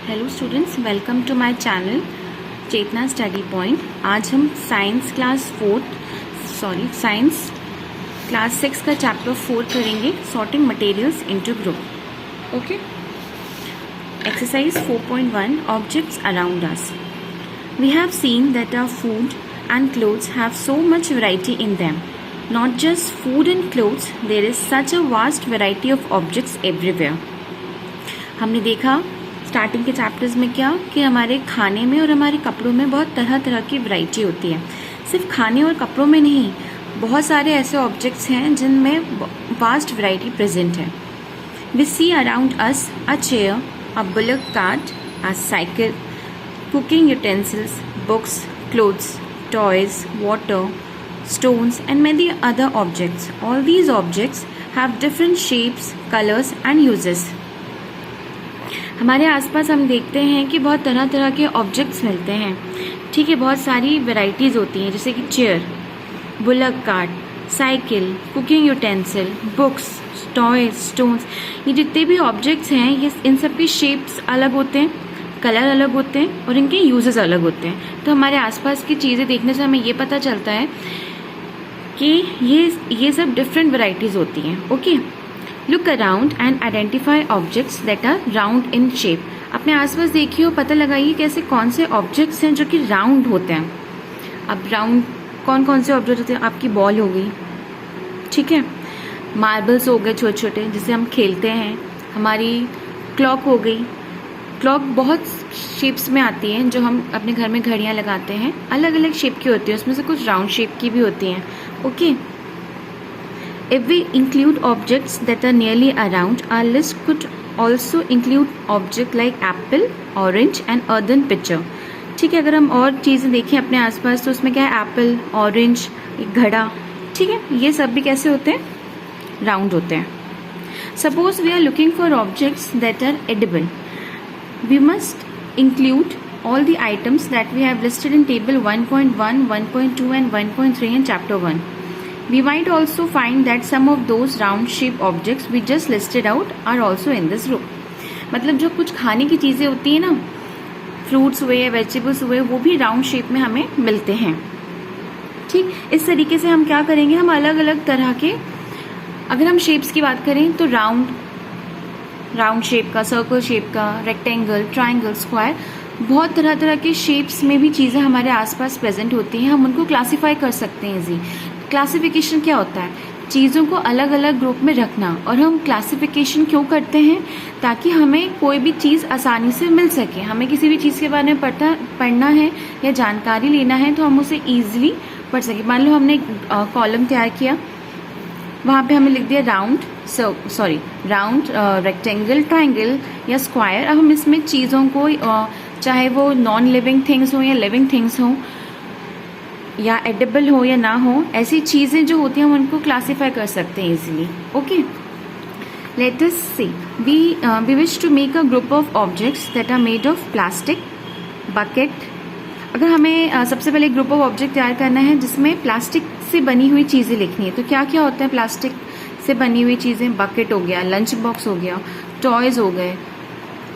Hello students, welcome to my channel Chetna study point. आज हम science class 6 का chapter 4 करेंगे, sorting materials into group. Okay, exercise 4.1 objects around us. We have seen that our food and clothes have so much variety in them. Not just food and clothes, there is such a vast variety of objects everywhere. हमने देखा starting के chapters में क्या कि हमारे खाने में और हमारे कपड़ों में बहुत तरह तरह की वैरायटी होती है। सिर्फ खाने और कपड़ों में नहीं, बहुत सारे ऐसे ऑब्जेक्ट्स हैं जिनमें वास्ट वैरायटी प्रेजेंट है। We see around us a chair, a bullock cart, a cycle, cooking utensils, books, clothes, toys, water, stones and many other objects. All these objects have different shapes, colors and uses. हमारे आसपास हम देखते हैं कि बहुत तरह तरह के ऑब्जेक्ट्स मिलते हैं। ठीक है, बहुत सारी वैरायटीज़ होती हैं, जैसे कि chair, bullock cart, cycle, cooking utensil, books, toys, stones. ये जितने भी ऑब्जेक्ट्स हैं, ये इन सब के शेप्स अलग होते हैं, कलर अलग होते हैं और इनके यूजेस अलग होते हैं। तो हमारे आसपास की चीज़ें देखने से हमें ये पता चलता है कि ये सब डिफरेंट वैरायटीज़ होती हैं। Okay, look around and identify objects that are round in shape. अपने आसपास देखिए और पता लगाइए कि ऐसे कौन से ऑब्जेक्ट्स हैं जो कि राउंड होते हैं। अब राउंड कौन कौन से ऑब्जेक्ट होते हैं? आपकी बॉल हो गई, ठीक है, मार्बल्स हो गए छोटे छोटे जिससे हम खेलते हैं, हमारी क्लॉक हो गई। क्लॉक बहुत शेप्स में आती हैं, जो हम अपने घर में घड़ियाँ लगाते हैं, अलग अलग शेप की होती है, उसमें से कुछ राउंड शेप की भी होती हैं। Okay, if we include objects that are nearly around, our list could also include objects like apple, orange and earthen pitcher. ठीक है, अगर हम और चीज़ें देखें अपने आसपास तो उसमें क्या है, एप्पल, ऑरेंज, एक घड़ा, ठीक है, ये सब भी कैसे होते हैं? राउंड होते हैं। Suppose we are looking for objects that are edible. We must include all the items that we have listed in table 1.1, 1.2 and 1.3 in chapter 1. We might also find that some of those round shaped objects we just listed out are also in this group. मतलब जो कुछ खाने की चीज़ें होती हैं ना, fruits हुए या वेजिटेबल्स हुए, वो भी राउंड शेप में हमें मिलते हैं। ठीक, इस तरीके से हम क्या करेंगे, हम अलग अलग तरह के, अगर हम शेप्स की बात करें तो राउंड शेप का, सर्कल शेप का, रेक्टेंगल, ट्राइंगल, स्क्वायर, बहुत तरह तरह के शेप्स में भी चीज़ें हमारे आसपास प्रेजेंट होती हैं। हम उनको क्लासीफाई कर सकते हैं इजी। क्लासिफिकेशन क्या होता है? चीज़ों को अलग अलग ग्रुप में रखना। और हम क्लासिफिकेशन क्यों करते हैं? ताकि हमें कोई भी चीज़ आसानी से मिल सके। हमें किसी भी चीज़ के बारे में पढ़ना है या जानकारी लेना है तो हम उसे ईजिली पढ़ सके। मान लो हमने कॉलम तैयार किया, वहाँ पे हमें लिख दिया राउंड, रेक्टेंगल, ट्राइंगल या स्क्वायर। अब हम इसमें चीज़ों को चाहे वो नॉन लिविंग थिंग्स हो या लिविंग थिंग्स हो या एडिबल हो या ना हो, ऐसी चीज़ें जो होती हैं हम उनको क्लासीफाई कर सकते हैं easily. Okay, let us see, we wish to make a group of objects that are made of plastic, bucket. अगर हमें सबसे पहले ग्रुप ऑफ ऑब्जेक्ट तैयार करना है जिसमें प्लास्टिक से बनी हुई चीज़ें लिखनी है, तो क्या क्या होता है प्लास्टिक से बनी हुई चीज़ें? बकेट हो गया, लंच बॉक्स हो गया, टॉयज़ हो गए,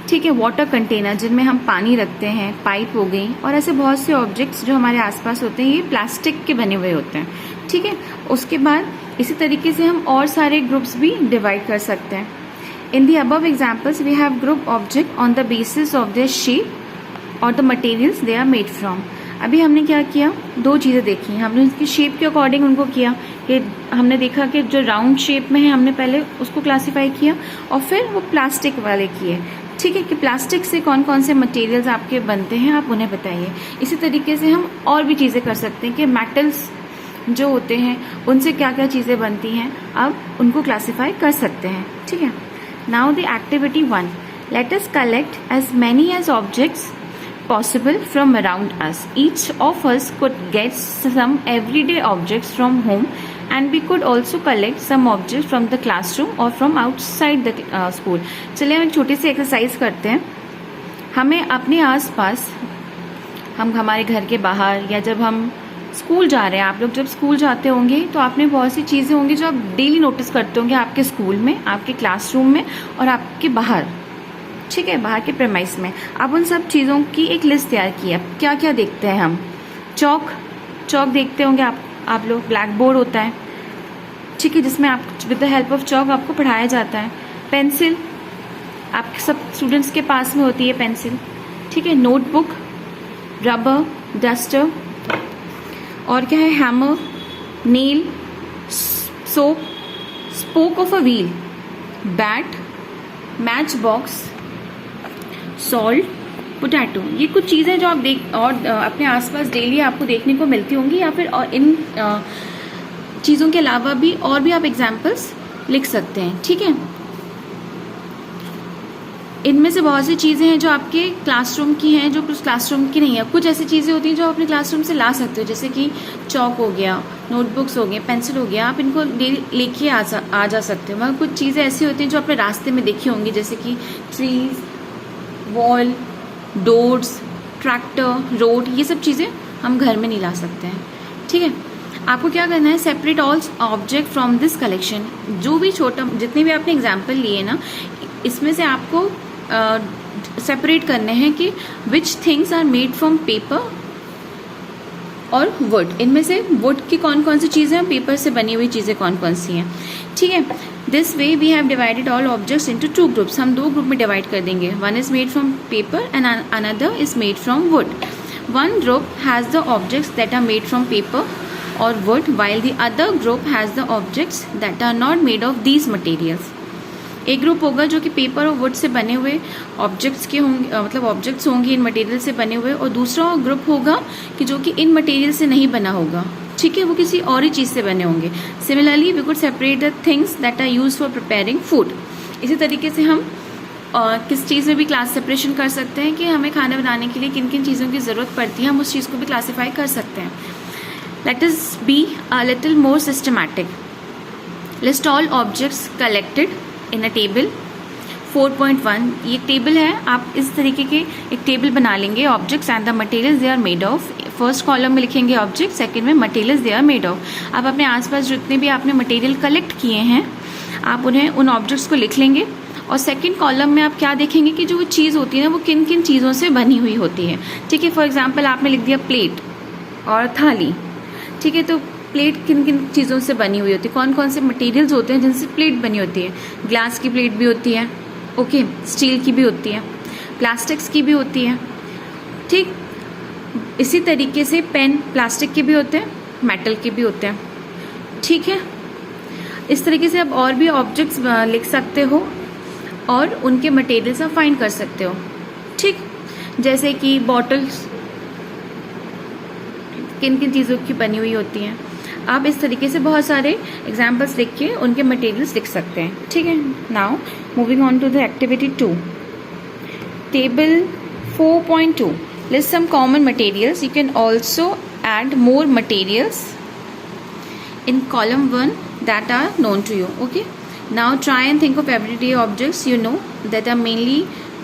ठीक है, वाटर कंटेनर जिनमें हम पानी रखते हैं, पाइप हो गई, और ऐसे बहुत से ऑब्जेक्ट्स जो हमारे आसपास होते हैं ये प्लास्टिक के बने हुए होते हैं। ठीक है, उसके बाद इसी तरीके से हम और सारे ग्रुप्स भी डिवाइड कर सकते हैं। In the above examples we have group object on the basis of their shape और the materials they are made from. अभी हमने क्या किया, दो चीज़ें देखी, हमने उसकी शेप के अकॉर्डिंग उनको किया कि हमने देखा कि जो राउंड शेप में है हमने पहले उसको क्लासीफाई किया और फिर वो प्लास्टिक वाले किए। ठीक है, कि प्लास्टिक से कौन कौन से मटेरियल्स आपके बनते हैं, आप उन्हें बताइए। इसी तरीके से हम और भी चीज़ें कर सकते हैं कि मेटल्स जो होते हैं उनसे क्या क्या चीज़ें बनती हैं, अब उनको क्लासीफाई कर सकते हैं। ठीक है, now the activity 1, let us collect as many as objects possible from around us. Each of us could get some everyday objects from home and we could also collect some objects from the classroom or from outside the school. चलिए हम एक छोटी सी exercise करते हैं। हमें अपने आसपास, हम हमारे घर के बाहर या जब हम स्कूल जा रहे हैं, आप लोग जब स्कूल जाते होंगे तो आपने बहुत सी चीज़ें होंगी जो आप डेली नोटिस करते होंगे आपके स्कूल में, आपके क्लासरूम में और आपके बाहर। ठीक है, बाहर के प्रेमाइस में। अब उन सब चीज़ों की एक लिस्ट तैयार की है। अब क्या क्या देखते हैं हम? चौक देखते होंगे आप लोग। ब्लैक बोर्ड होता है, ठीक है, जिसमें आप with the help of chalk आपको पढ़ाया जाता है। पेंसिल, आप सब स्टूडेंट्स के पास में होती है पेंसिल, ठीक है। नोटबुक, रबर, डस्टर, और क्या है? Hammer, nail, soap, spoke of a wheel, bat, match box, salt, potato. ये कुछ चीज़ें जो आप अपने आसपास डेली आपको देखने को मिलती होंगी, या फिर इन चीज़ों के अलावा भी और भी आप एग्जाम्पल्स लिख सकते हैं, ठीक है। इनमें से बहुत सी चीज़ें हैं जो आपके क्लासरूम की हैं, जो कुछ क्लासरूम की नहीं है। कुछ ऐसी चीज़ें होती हैं जो आप अपने क्लासरूम से ला सकते हो, जैसे कि चौक हो गया, नोटबुक्स हो गए, पेंसिल हो गया, आप इनको लेके आ जा सकते हो। मगर कुछ चीज़ें ऐसी होती हैं जो अपने रास्ते में देखी होंगी, जैसे कि trees, wall, doors, tractor, road, ये सब चीज़ें हम घर में नहीं ला सकते हैं, ठीक है। आपको क्या करना है? Separate all object from this collection. जो भी जितने भी आपने एग्जाम्पल लिए ना, इसमें से आपको सेपरेट करने हैं कि which things are made from paper और वुड। इनमें से वुड की कौन कौन सी चीज़ें हैं, पेपर से बनी हुई चीज़ें कौन कौन सी हैं, ठीक है। This way we have divided all objects into 2 groups. हम 2 ग्रुप में डिवाइड कर देंगे। One is made from paper and another is made from wood. One group has the objects that are made from paper और wood, while the other group has the objects that are not made of these materials। एक group होगा जो कि paper और would say बने हुए objects के होंगे, मतलब ऑब्जेक्ट्स होंगे इन मटेरियल से बने हुए, और दूसरा ग्रुप होगा कि जो कि इन मटेरियल से नहीं बना होगा, ठीक है, वो किसी और ही चीज़ से बने होंगे। Similarly we could separate the things that are use for preparing food. इसी तरीके से हम किस चीज़ में भी क्लास सेपरेशन कर सकते हैं कि हमें खाना बनाने के लिए किन किन चीज़ों की ज़रूरत पड़ती है, हम उस चीज़ को भी क्लासीफाई कर सकते हैं। Let us be a little more systematic. List all objects collected in a table. 4.1 ये टेबल है। आप इस तरीके के एक टेबल बना लेंगे। Objects and the materials they are made of. First column में लिखेंगे ऑब्जेक्ट, सेकंड में materials they are made of. आप अपने आसपास जितने भी आपने मटेरियल कलेक्ट किए हैं, आप उन ऑब्जेक्ट्स को लिख लेंगे। और सेकंड कॉलम में आप क्या देखेंगे कि जो वो चीज़ होती है ना, वो किन किन चीज़ों से बनी हुई होती है, ठीक है। फॉर एग्जाम्पल आपने लिख दिया प्लेट और थाली, ठीक है। तो प्लेट किन किन चीज़ों से बनी हुई होती है, कौन कौन से मटेरियल्स होते हैं जिनसे प्लेट बनी होती है? ग्लास की प्लेट भी होती है, ओके, स्टील की भी होती है, प्लास्टिक्स की भी होती है, ठीक। इसी तरीके से पेन प्लास्टिक के भी होते हैं, मेटल के भी होते हैं, ठीक है। इस तरीके से आप और भी ऑब्जेक्ट्स लिख सकते हो और उनके मटेरियल्स आप फाइंड कर सकते हो, ठीक। जैसे कि बॉटल्स किन किन चीज़ों की बनी हुई होती हैं। आप इस तरीके से बहुत सारे एग्जाम्पल्स लिख के उनके मटेरियल्स लिख सकते हैं, ठीक है। Now moving on to the activity 2, table 4.2, list some common materials. You can also add more materials in column 1 that are known to you, okay। Now try and think of everyday objects you know that are mainly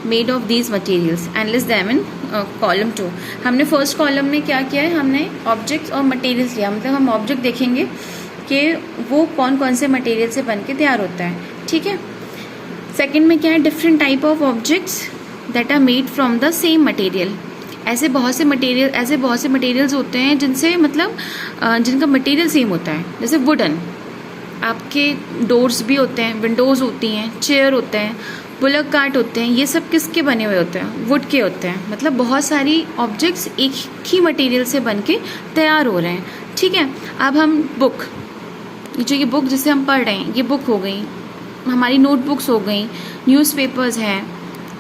made of these materials and list them in column 2। हमने first column में क्या किया है, हमने objects और materials लिया, मतलब हम ऑब्जेक्ट देखेंगे कि वो कौन कौन से मटेरियल से बन के तैयार होता है, ठीक है। सेकेंड में क्या है, different type of objects that are made from the same material. ऐसे बहुत से मटेरियल्स होते हैं जिनसे मतलब जिनका मटेरियल सेम होता है। जैसे वुडन, आपके डोर्स भी होते हैं, विंडोज़ होती हैं, चेयर होते हैं, बुलक कार्ट होते हैं, ये सब किसके बने हुए होते हैं? वुड के होते हैं। मतलब बहुत सारी ऑब्जेक्ट्स एक ही मटेरियल से बन के तैयार हो रहे हैं, ठीक है। अब हम बुक, ये बुक जिसे हम पढ़ रहे हैं, ये बुक हो गई, हमारी नोटबुक्स हो गई, न्यूज़पेपर्स हैं,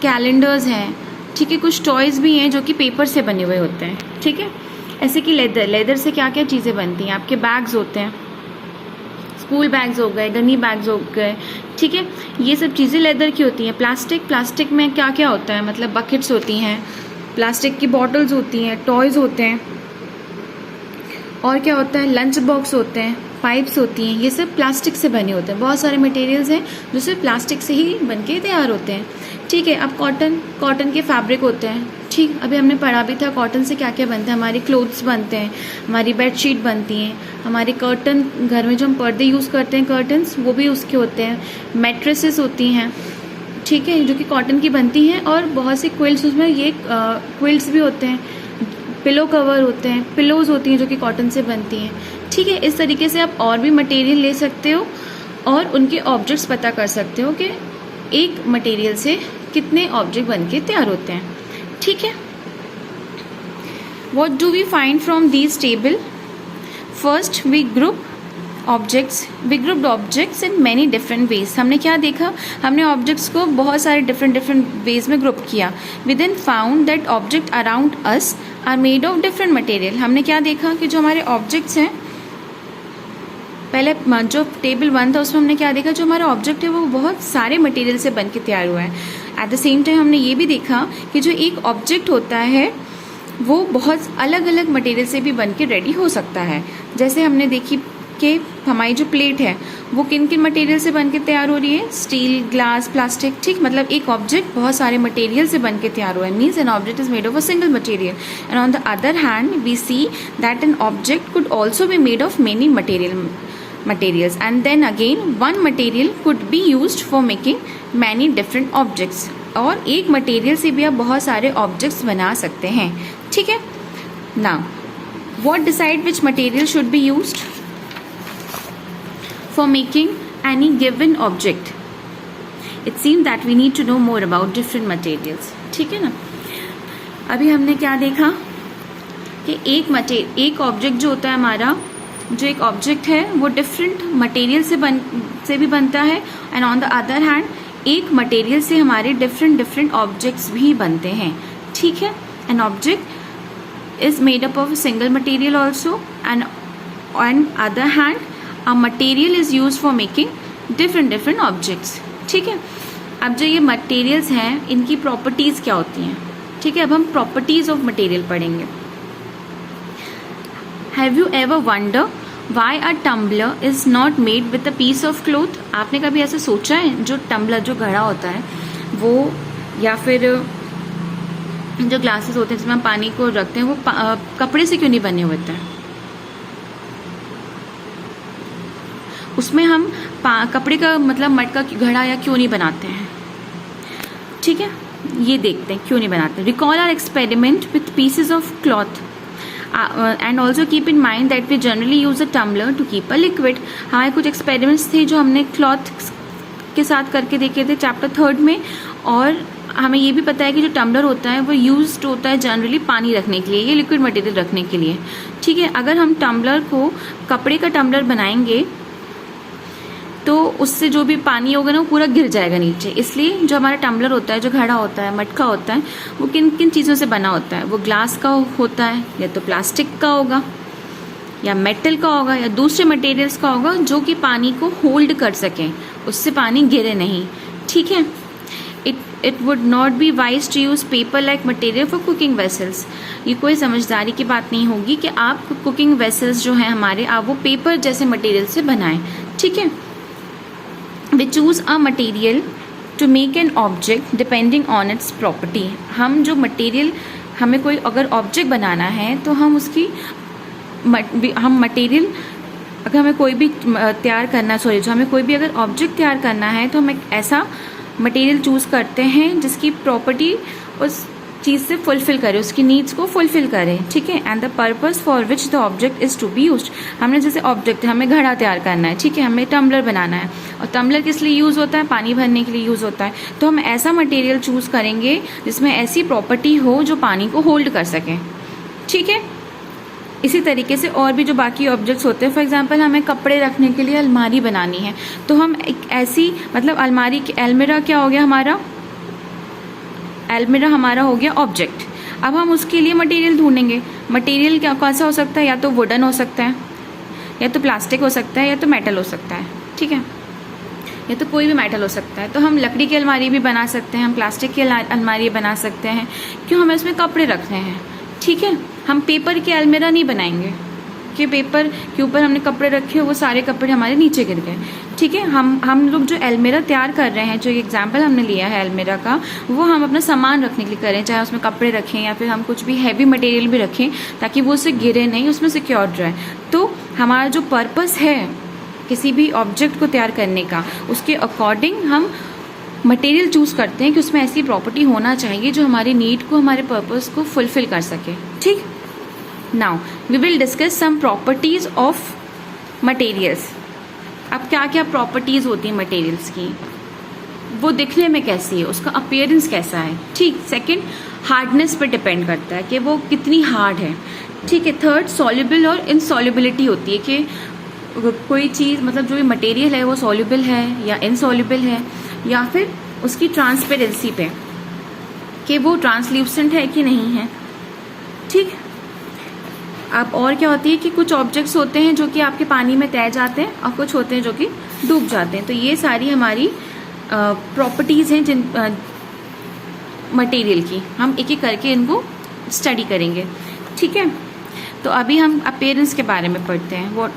कैलेंडर्स हैं, ठीक है। कुछ टॉयज़ भी हैं जो कि पेपर से बने हुए होते हैं, ठीक है। ऐसे कि लेदर से क्या क्या चीज़ें बनती हैं, आपके बैग्स होते हैं, स्कूल बैग्स हो गए, गनी बैग्स हो गए, ठीक है। ये सब चीज़ें लेदर की होती हैं। प्लास्टिक में क्या क्या होता है, मतलब बकेट्स होती हैं, प्लास्टिक की बॉटल्स होती हैं, टॉयज़ होते हैं, और क्या होता है, लंच बॉक्स होते हैं, पाइप्स होती हैं, ये सब प्लास्टिक से बने होते हैं। बहुत सारे मटेरियल्स हैं जो सिर्फ प्लास्टिक से ही बन के तैयार होते हैं, ठीक है। अब कॉटन के फैब्रिक होते हैं, ठीक। अभी हमने पढ़ा भी था कॉटन से क्या क्या बनता है। हमारी क्लोथ्स बनते हैं, हमारी बेडशीट बनती हैं, हमारे कर्टन, घर में जो हम पर्दे यूज़ करते हैं कर्टन्स, वो भी उसके होते हैं। मैट्रेसेस होती हैं, ठीक है, जो कि कॉटन की बनती हैं, और बहुत सी क्विल्ट्स, उसमें ये क्विल्ट्स भी होते हैं, पिलो कवर होते हैं, पिलोज होती हैं जो कि कॉटन से बनती हैं। ठीक है, इस तरीके से आप और भी मटेरियल ले सकते हो और उनके ऑब्जेक्ट्स पता कर सकते हो कि एक मटेरियल से कितने ऑब्जेक्ट बन के तैयार होते हैं। ठीक है, what do we find from these table? First we grouped objects in many different ways. हमने क्या देखा? हमने ऑब्जेक्ट्स को बहुत सारे डिफरेंट वेज में ग्रुप किया। We then found that object around us are made of different material. हमने क्या देखा कि जो हमारे ऑब्जेक्ट्स हैं, पहले जो टेबल 1 था उसमें हमने क्या देखा, जो हमारा ऑब्जेक्ट है वो बहुत सारे मटेरियल से बन के तैयार हुआ है। एट द सेम टाइम हमने ये भी देखा कि जो एक ऑब्जेक्ट होता है वो बहुत अलग अलग मटेरियल से भी बन के रेडी हो सकता है। जैसे हमने देखी कि हमारी जो प्लेट है वो किन किन मटेरियल से बन के तैयार हो रही है, स्टील, ग्लास, प्लास्टिक। ठीक, मतलब एक ऑब्जेक्ट बहुत सारे मटेरियल से बन के तैयार हुआ है, means an object is made of a single material. And on the other hand we see that an object could also be made of many materials, and then again one material could be used for making many different objects। और एक material से भी आप बहुत सारे objects बना सकते हैं। ठीक है, now what decide which material should be used for making any given object? It seems that we need to know more about different materials। ठीक है ना, अभी हमने क्या देखा कि एक ऑब्जेक्ट जो होता है हमारा, जो एक ऑब्जेक्ट है वो डिफरेंट मटेरियल से भी बनता है, and on the other hand एक मटेरियल से हमारे डिफरेंट ऑब्जेक्ट्स भी बनते हैं। ठीक है, N object is made up of a single material also, and on other hand a material is use for making different objects. ठीक है, अब जो ये मटेरियल्स हैं इनकी प्रॉपर्टीज क्या होती हैं? ठीक है, अब हम प्रॉपर्टीज ऑफ मटेरियल पढ़ेंगे। Have you ever wondered why a tumbler is not made with a piece of cloth? आपने कभी ऐसा सोचा है, जो टम्बलर, जो घड़ा होता है वो, या फिर जो ग्लासेस होते हैं जिसमें हम पानी को रखते हैं, वो कपड़े से क्यों नहीं बने होते हैं? उसमें हम कपड़े का मतलब मट का घड़ा या क्यों नहीं बनाते हैं? ठीक है, ये देखते हैं क्यों नहीं बनाते। Recall our experiment with pieces of cloth and also keep in mind that we generally use a tumbler to keep a liquid। हमारे कुछ एक्सपेरिमेंट्स थे जो हमने क्लॉथ के साथ करके देखे थे चैप्टर 3 में, और हमें ये भी पता है कि जो टम्बलर होता है वो यूज्ड होता है जनरली पानी रखने के लिए, ये लिक्विड मटेरियल रखने के लिए। ठीक है, अगर हम टम्बलर को कपड़े का टम्बलर बनाएंगे तो उससे जो भी पानी होगा ना वो पूरा गिर जाएगा नीचे। इसलिए जो हमारा टम्बलर होता है, जो घड़ा होता है, मटका होता है, वो किन किन चीज़ों से बना होता है? वो ग्लास का होता है, या तो प्लास्टिक का होगा, या मेटल का होगा, या दूसरे मटेरियल्स का होगा जो कि पानी को होल्ड कर सकें, उससे पानी गिरे नहीं। ठीक है, it would not be wise to use paper like material for cooking vessels. ये कोई समझदारी की बात नहीं होगी कि आप कुकिंग वेसल्स जो हैं हमारे, आप वो पेपर जैसे मटेरियल से बनाएं। ठीक है, We choose a material to make an object depending on its property। हम जो मटेरियल, हमें कोई अगर ऑब्जेक्ट बनाना है तो हम उसकी हम मटेरियल, अगर हमें कोई भी तैयार करना, सॉरी, जो हमें कोई भी अगर ऑब्जेक्ट तैयार करना है तो हम एक ऐसा मटेरियल चूज़ करते हैं जिसकी प्रॉपर्टी उस चीज़ से फुलफिल करे, उसकी नीड्स को फुलफिल करे। ठीक है, and the purpose for which the object is to be used. हमने जैसे ऑब्जेक्ट, हमें घड़ा तैयार करना है, ठीक है, हमें टम्बलर बनाना है, और टम्बलर किस लिए यूज़ होता है? पानी भरने के लिए यूज़ होता है। तो हम ऐसा मटेरियल चूज़ करेंगे जिसमें ऐसी प्रॉपर्टी हो जो पानी को होल्ड कर सके। ठीक है, इसी तरीके से और भी जो बाकी ऑब्जेक्ट्स होते हैं, फॉर एग्जांपल हमें कपड़े रखने के लिए अलमारी बनानी है, तो हम एक ऐसी, मतलब अलमारी की, अलमीरा क्या हो गया हमारा? अलमीरा हमारा हो गया ऑब्जेक्ट। अब हम उसके लिए मटेरियल ढूंढेंगे। मटेरियल क्या कौन सा हो सकता है? या तो वुडन हो सकता है, या तो प्लास्टिक हो सकता है, या तो मेटल हो सकता है। ठीक है, या तो कोई भी मेटल हो सकता है। तो हम लकड़ी की अलमारी भी बना सकते हैं, हम प्लास्टिक की अलमारी बना सकते हैं, क्यों? हमें उसमें कपड़े रखने हैं। ठीक है, हम पेपर की अलमीरा नहीं बनाएंगे कि पेपर के ऊपर हमने कपड़े रखे, वो सारे कपड़े हमारे नीचे गिर गए। ठीक है, हम लोग जो अलमीरा तैयार कर रहे हैं, जो एग्जाम्पल हमने लिया है अलमीरा का, वो हम अपना सामान रखने के लिए करें, चाहे उसमें कपड़े रखें या फिर हम कुछ भी हैवी मटेरियल भी रखें, ताकि वो उससे गिरे नहीं, उसमें सिक्योर रहे। तो हमारा जो पर्पस है किसी भी ऑब्जेक्ट को तैयार करने का, उसके अकॉर्डिंग हम मटेरियल चूज़ करते हैं कि उसमें ऐसी प्रॉपर्टी होना चाहिए जो हमारे नीड को, हमारे पर्पस को फुलफिल कर सके। ठीक, now we will discuss some properties of materials. अब क्या क्या प्रॉपर्टीज होती हैं मटेरियल्स की, वो दिखने में कैसी है, उसका अपीयरेंस कैसा है। ठीक, सेकंड हार्डनेस पर डिपेंड करता है कि वो कितनी हार्ड है। ठीक है, थर्ड सॉल्युबल और इनसॉल्युबिलिटी होती है कि कोई चीज़, मतलब जो भी मटेरियल है वो सॉल्युबल है या इनसॉल्युबल है, या फिर उसकी ट्रांसपेरेंसी पे कि वो ट्रांसल्यूसेंट है कि नहीं है। ठीक, अब और क्या होती है कि कुछ ऑब्जेक्ट्स होते हैं जो कि आपके पानी में तैर जाते हैं और कुछ होते हैं जो कि डूब जाते हैं। तो ये सारी हमारी प्रॉपर्टीज़ हैं जिन मटेरियल की, हम एक एक करके इनको स्टडी करेंगे। ठीक है, तो अभी हम अपीयरेंस के बारे में पढ़ते हैं। वो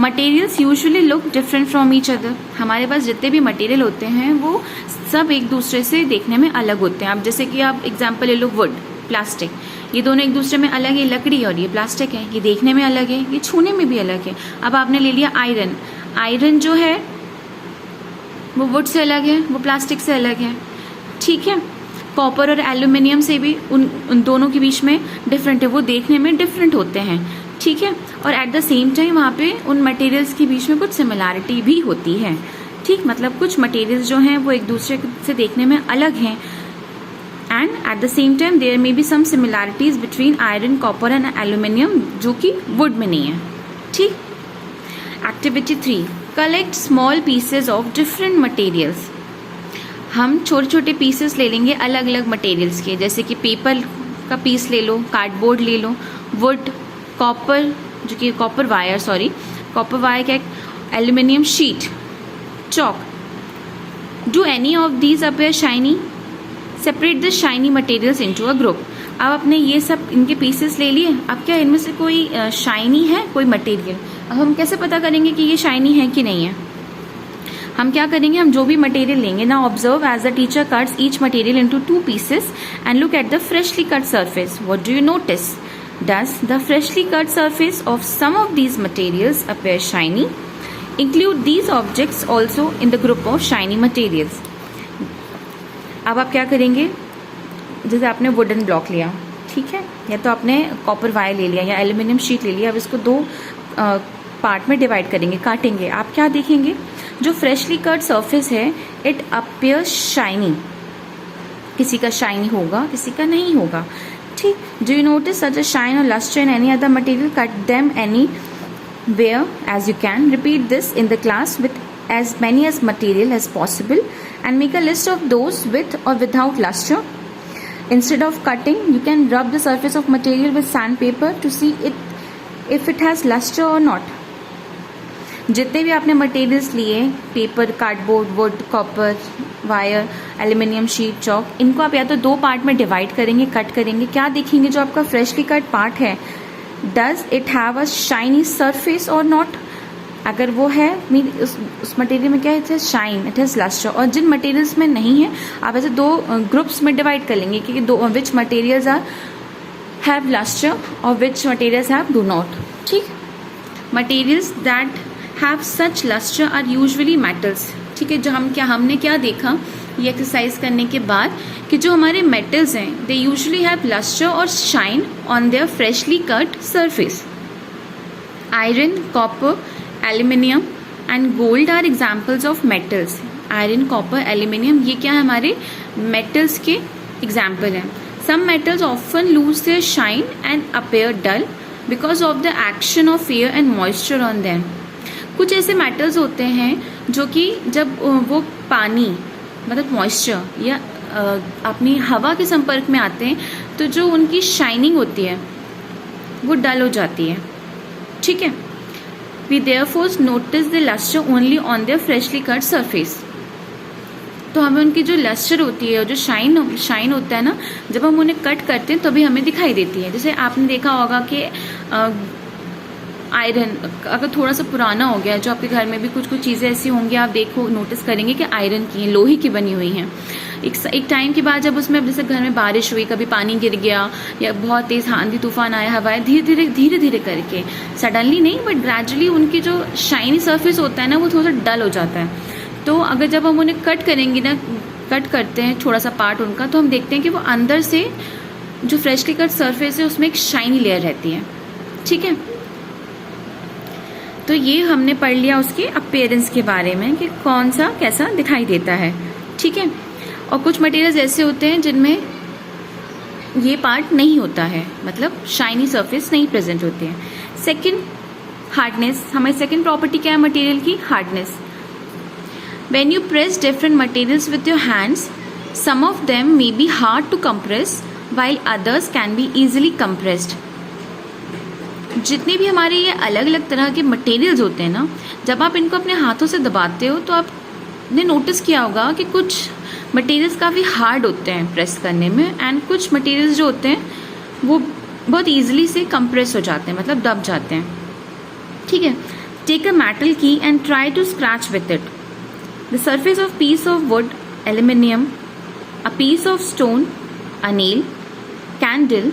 materials usually look different from each other. हमारे पास जितने भी मटेरियल होते हैं वो सब एक दूसरे से देखने में अलग होते हैं। अब जैसे कि आप एग्जांपल ले लो, वुड, प्लास्टिक, ये दोनों एक दूसरे में अलग है। लकड़ी और ये प्लास्टिक है, ये देखने में अलग है, ये छूने में भी अलग है। अब आपने ले लिया आयरन, आयरन जो है वो वुड से अलग है, वो प्लास्टिक से अलग है। ठीक है, कॉपर और एल्यूमिनियम से भी उन दोनों के बीच में डिफरेंट है, वो देखने में डिफरेंट होते हैं। ठीक है, और एट द सेम टाइम वहाँ पे उन मटेरियल्स के बीच में कुछ सिमिलैरिटी भी होती है। ठीक, मतलब कुछ मटेरियल्स जो हैं वो एक दूसरे से देखने में अलग हैं, and at the same time there may be some similarities between iron, copper and aluminium जो कि वुड में नहीं है। ठीक, activity 3, collect small pieces of different materials. हम छोटे छोटे पीसेस ले लेंगे अलग अलग मटेरियल्स के, जैसे कि पेपर का पीस ले लो, कार्डबोर्ड ले लो, वुड, कॉपर जो कि कॉपर वायर, कॉपर वायर का, aluminium sheet, chalk. Do any of these appear shiny? Separate the shiny materials into a group. अब आपने ये सब इनके पीसेस ले लिए, अब क्या इनमें से कोई शाइनी है, कोई मटेरियल? अब हम कैसे पता करेंगे कि ये शाइनी है कि नहीं है? हम क्या करेंगे, हम जो भी मटेरियल लेंगे ना, observe as the teacher cuts each material into 2 pieces and look at the freshly cut surface. What do you notice? Does the freshly cut surface of some of these materials appear shiny? Include these objects also in the group of shiny materials. अब आप क्या करेंगे, जैसे आपने wooden block लिया, ठीक है, या तो आपने कॉपर वायर ले लिया या एल्यूमिनियम शीट ले लिया। अब इसको 2 पार्ट में डिवाइड करेंगे, काटेंगे। आप क्या देखेंगे, जो फ्रेशली कट सरफेस है इट अपीयर्स शाइनी। किसी का शाइनी होगा, किसी का नहीं होगा। ठीक, do you notice such a shine और lustre in any other material? Cut them anywhere as you can. Repeat this in the class with as many as material as possible and make a list of those with or without luster. Instead of cutting, you can rub the surface of material with sandpaper to see if it has luster or not. जितने भी आपने materials लिए, paper, cardboard, would, copper wire, aluminium sheet, chalk, इनको आप या तो 2 part में divide करेंगे, कट करेंगे। क्या देखेंगे, जो आपका फ्रेशली कट पार्ट है, does it have a shiny surface और नॉट? अगर वो है, मीन उस मटेरियल में क्या है, शाइन, इट हैज लस्टर। और जिन मटेरियल्स में नहीं है, आप ऐसे 2 ग्रुप्स में डिवाइड कर लेंगे कि which materials are have lustre और which materials have do not. ठीक, materials that have such lustre are usually metals. ठीक है, जो हमने क्या देखा ये एक्सरसाइज करने के बाद, कि जो हमारे मेटल्स हैं दे यूजुअली हैव लस्टर और shine on their freshly cut surface. Iron, copper, aluminium and gold are examples of metals. Iron, copper, aluminium ये क्या है, हमारे मेटल्स के एग्जाम्पल हैं। Some metals often lose their shine and appear dull because of the action of air and moisture on them. कुछ ऐसे metals होते हैं जो कि जब वो पानी, मतलब मॉइस्चर या अपनी हवा के संपर्क में आते हैं तो जो उनकी शाइनिंग होती है वो डल हो जाती है। ठीक है, we therefore notice the luster only on their freshly cut surface. तो हमें उनकी जो लस्टर होती है और जो शाइन होता है ना, जब हम उन्हें कट करते हैं तभी हमें दिखाई देती है। जैसे आपने देखा होगा कि आयरन अगर थोड़ा सा पुराना हो गया, जो आपके घर में भी कुछ चीज़ें ऐसी होंगी, आप देखो नोटिस करेंगे कि आयरन की हैं, लोहे की बनी हुई हैं। एक टाइम के बाद जब उसमें जैसे घर में बारिश हुई, कभी पानी गिर गया या बहुत तेज़ आंधी तूफान आया, हवाएं धीरे धीरे करके, सडनली नहीं बट ग्रेजुअली उनकी जो शाइनी सरफेस होता है ना वो थोड़ा सा डल हो जाता है। तो अगर जब हम उन्हें कट करेंगे ना कट करते हैं थोड़ा सा पार्ट उनका, तो हम देखते हैं कि वो अंदर से जो फ्रेशली कट सरफेस है उसमें एक शाइनी लेयर रहती है। ठीक है, तो ये हमने पढ़ लिया उसके अपीयरेंस के बारे में कि कौन सा कैसा दिखाई देता है। ठीक है, और कुछ मटेरियल्स ऐसे होते हैं जिनमें ये पार्ट नहीं होता है, मतलब शाइनी सरफेस नहीं प्रेजेंट होती है। Second, hardness. हमारी सेकंड प्रॉपर्टी क्या है मटेरियल की? Hardness. When you press different materials with your hands, some of them may be hard to compress, while others can be easily compressed. जितने भी हमारे ये अलग अलग तरह के मटेरियल्स होते हैं ना, जब आप इनको अपने हाथों से दबाते हो तो आपने नोटिस किया होगा कि कुछ मटेरियल्स काफ़ी हार्ड होते हैं प्रेस करने में, एंड कुछ मटेरियल्स जो होते हैं वो बहुत ईजिली से कंप्रेस हो जाते हैं, मतलब दब जाते हैं। ठीक है, take a metal key and try to scratch with it. The surface of piece of wood, aluminium, a piece of stone, a nail, candle,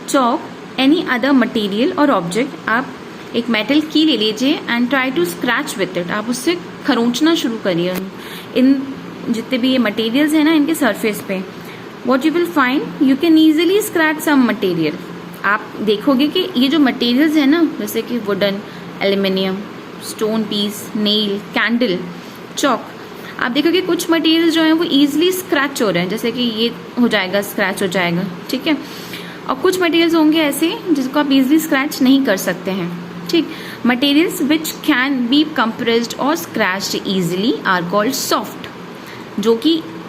chalk, any other material or object, आप एक मेटल की ले लीजिए and try to scratch with it. आप उससे खरोंचना शुरू करिए इन जितने भी ये मटेरियल्स हैं ना इनके सरफेस पे। What you will find, you can easily scratch some material. आप देखोगे कि ये जो मटेरियल्स हैं ना, जैसे कि wooden, aluminium, stone piece, nail, candle, chalk, आप देखोगे कुछ मटेरियल जो हैं वो ईजिली स्क्रैच हो रहे हैं, जैसे कि ये हो जाएगा, स्क्रैच हो जाएगा। ठीक है, और कुछ मटेरियल्स होंगे ऐसे जिसको आप ईजिली स्क्रैच नहीं कर सकते हैं। ठीक, materials which can be compressed और scratched easily are called soft.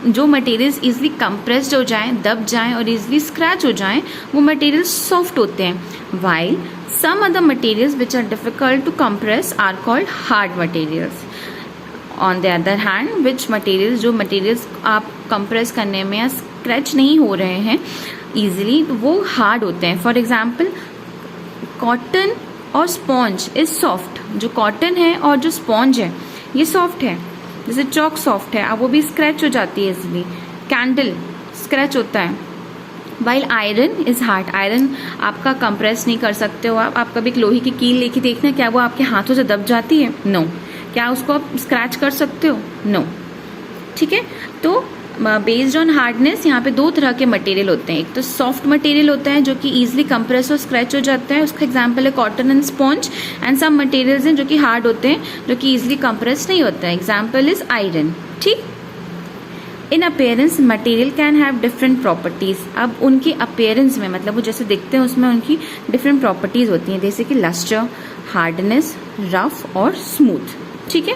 जो मटेरियल्स ईजिली कंप्रेस्ड हो जाएं, दब जाएं और ईजिली स्क्रैच हो जाएं, वो मटेरियल्स सॉफ्ट होते हैं। While some other materials which are difficult to compress are called hard materials. On the other hand, which materials, जो मटेरियल्स आप कंप्रेस करने में या स्क्रैच नहीं हो रहे हैं ईजिली, वो हार्ड होते हैं। फॉर एग्जाम्पल, कॉटन और स्पॉन्ज इज सॉफ्ट। जो कॉटन है और जो स्पॉन्ज है ये सॉफ्ट है, जैसे चॉक सॉफ्ट है, अब वो भी स्क्रैच हो जाती है इजिली। कैंडल स्क्रैच होता है। While iron is hard. Iron आपका कंप्रेस नहीं कर सकते हो आप कभी एक लोहे की कील लेके देखना, क्या वो आपके हाथों से दब जाती है? नो। क्या उसको आप स्क्रैच कर सकते हो? नो। ठीक है, तो बेस्ड ऑन हार्डनेस यहाँ पे दो तरह के मटेरियल होते हैं। एक तो सॉफ्ट मटेरियल होता है जो कि ईजिली कंप्रेस और स्क्रैच हो जाता है, उसका एग्जांपल है cotton and sponge. And some materials हैं जो कि हार्ड होते हैं, जो कि ईजिली कंप्रेस नहीं होता है, एग्जांपल इज आयरन। ठीक, in appearance material can have different properties. अब उनके अपीयरेंस में, मतलब वो जैसे दिखते हैं उसमें उनकी डिफरेंट प्रॉपर्टीज होती हैं, जैसे कि लस्टर, हार्डनेस, रफ और स्मूथ। ठीक है,